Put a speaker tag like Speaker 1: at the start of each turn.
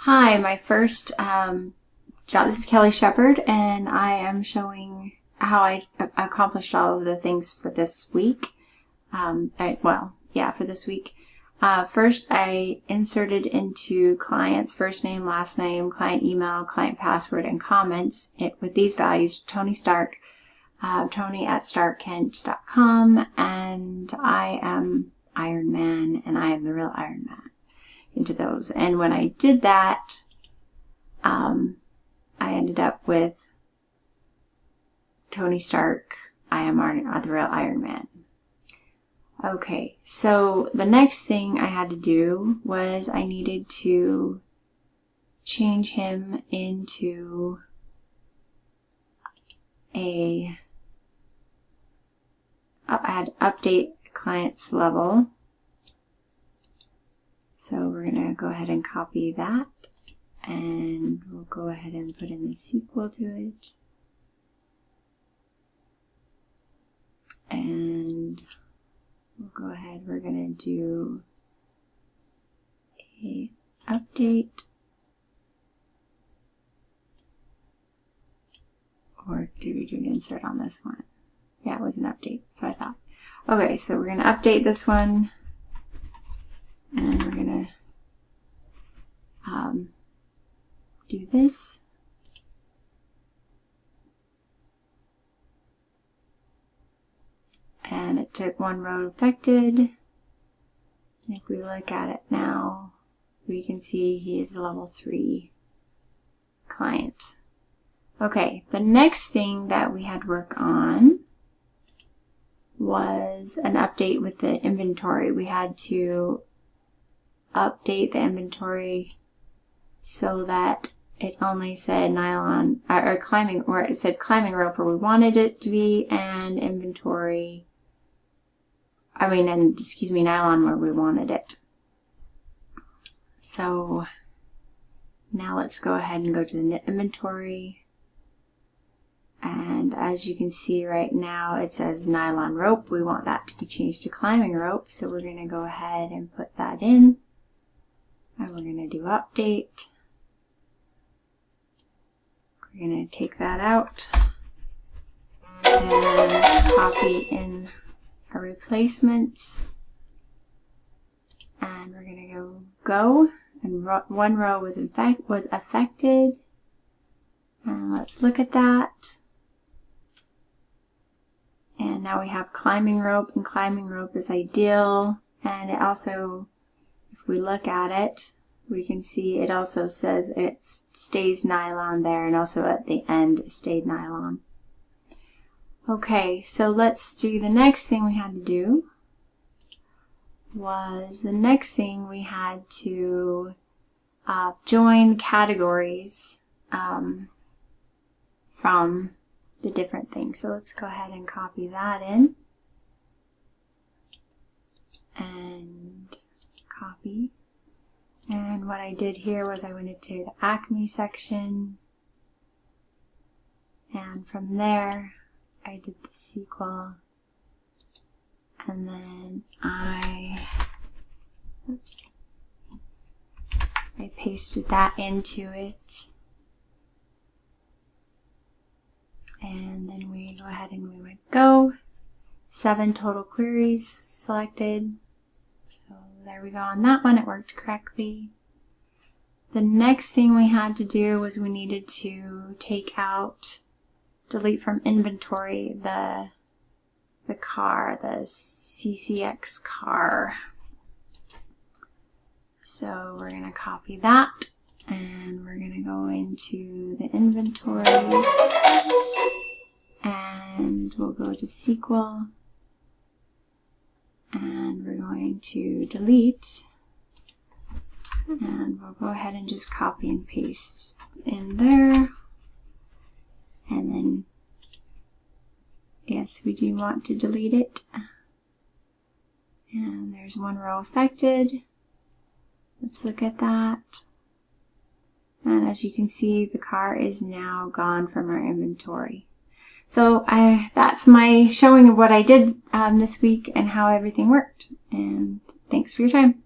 Speaker 1: Hi, my first job. This is Kelly Shepard, and I am showing how I accomplished all of the things for this week. For this week. First, I inserted into client's first name, last name, client email, client password, and comments with these values: Tony Stark, Tony@starkkent.com, and I am Iron Man, and I am the real Iron Man. Into those. And when I did that, I ended up with Tony Stark, I am the real Iron Man. Okay, so the next thing I had to do was I needed to change him into I had to update client's level. So we're going to go ahead and copy that, and we'll go ahead and put in the sequel to it. And we'll go ahead, we're going to do a update, or did we do an insert on this one? Yeah, it was an update, so I thought. Okay, so we're going to update this one. And we're going to do this. And it took one row affected. If we look at it now, we can see he is a level 3 client. Okay, the next thing that we had to work on was an update with the inventory. We had to update the inventory so that it only said nylon or climbing, or it said climbing rope where we wanted it to be, and nylon where we wanted it. So now let's go ahead and go to the inventory, and as you can see right now it says nylon rope. We want that to be changed to climbing rope, so we're going to go ahead and put that in. And we're going to do update. We're going to take that out and copy in our replacements. And we're going to go. And one row was affected. And let's look at that. And now we have climbing rope, and climbing rope is ideal. And it also, if we look at it, we can see it also says it stays nylon there, and also at the end it stayed nylon. Okay, so let's do the next thing we had to do. We had to join categories from the different things. So let's go ahead and copy that in. And copy. And what I did here was I went into the Acme section, and from there I did the sequel, and then I pasted that into it, and then we go ahead and we went go. 7 total queries selected. So there we go on that one, it worked correctly. The next thing we had to do was we needed to delete from inventory the car, the CCX car. So we're going to copy that, and we're going to go into the inventory, and we'll go to sequel. And we're going to delete, and we'll go ahead and just copy and paste in there. And then, yes, we do want to delete it. And there's one row affected. Let's look at that. And as you can see, the car is now gone from our inventory. So that's my showing of what I did this week and how everything worked. And thanks for your time.